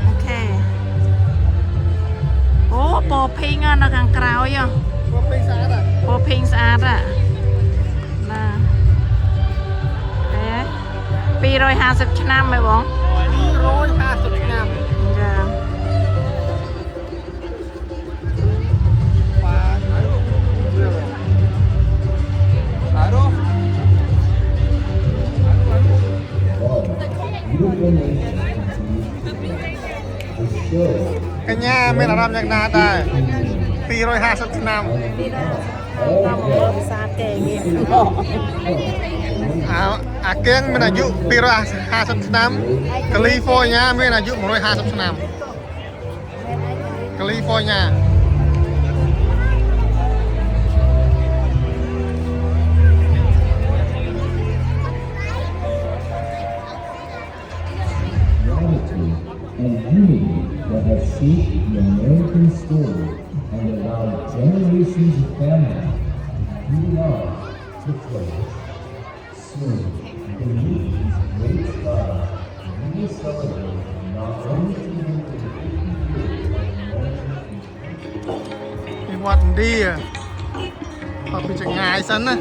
โอเคโอ้ปอเพลงอ่ะนะข้างกราวย่อ พวกเป็นสะอาดอ่ะ ปอเพลงสะอาดอ่ะนะเอ๊ะ250 ឆ្នាំไหมบ้อง 250 ឆ្នាំ จ้า បាទអារោ កញ្ញាមានអារម្មណ៍យ៉ាងណាដែរ250 ឆ្នាំ តាមមកភាសាកែងារ អាគៀងមានអាយុ250 ឆ្នាំកាលីហ្វ័រញ៉ាមានអាយុ150 ឆ្នាំកាលីហ្វ័រញ៉ា and unity that has shaped the American story and allowed generations of families who love to flourish. Soon, beneath these great stars, we will celebrate not only the ពីវត្តឥណ្ឌាអត់ពីចងាយសិនណា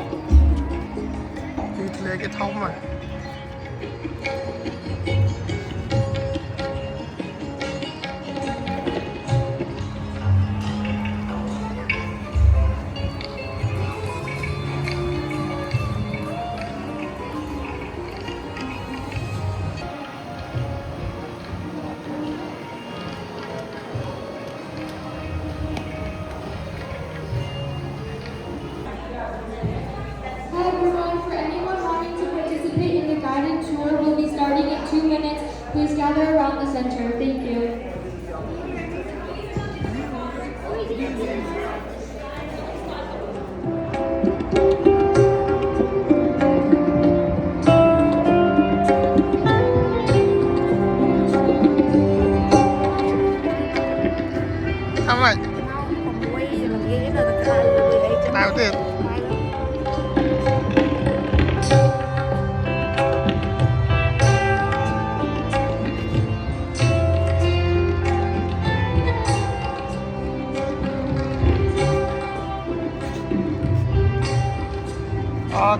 ពីធ្លេគេធំហ្នឹង Hi everyone, for anyone wanting to participate in the guided tour, we'll be starting in 2 minutes. Please gather around the center. Thank you. ทำไม 6 ល្ងាចនៅតែក្រៅលើអីចឹង ដៅទៀត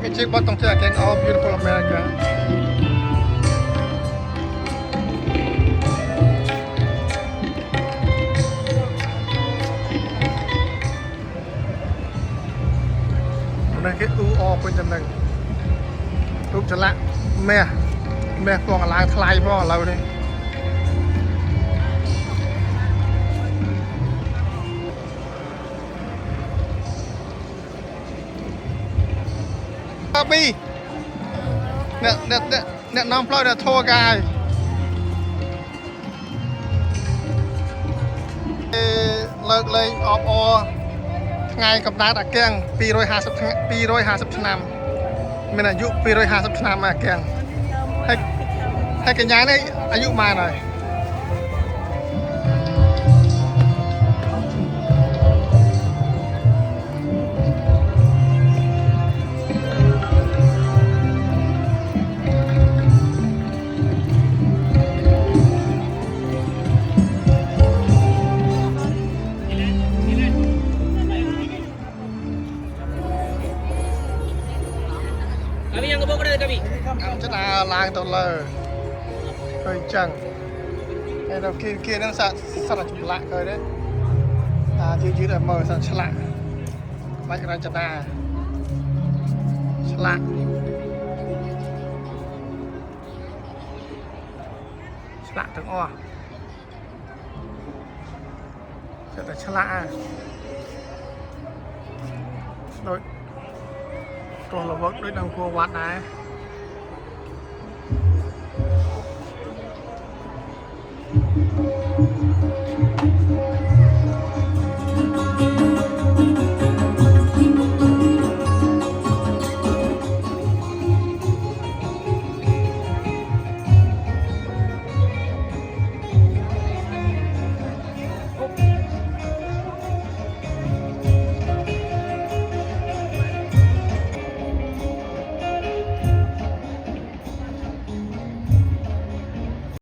គេជិះបត់តុងជា King of Beautiful America នេះគេអ៊ូអពេញចំណឹងរូបចម្លាក់មាសពងអាឡាវថ្លៃផងឥឡូវនេះ ពីអ្នកនាំផ្លូវអ្នកធัวកាយលើកលែងអបអរថ្ងៃកំណើតអាកៀង250 ឆ្នាំមានអាយុ250 ឆ្នាំអាកៀងហើយកញ្ញានេះអាយុប៉ុន្មានហើយ Kami yang kebok ada kami. ចិត្តឡើងទៅលើឃើញចឹងហើយដល់គេនឹងសាក់ចម្លាក់ឃើញទេយឺតឲ្យមើលសាក់ឆ្លាក់បាច់រចនាឆ្លាក់ទាំងអស់តែឆ្លាក់ដូចទោះល្វឹកដូចនៅអង្គរវត្តដែរ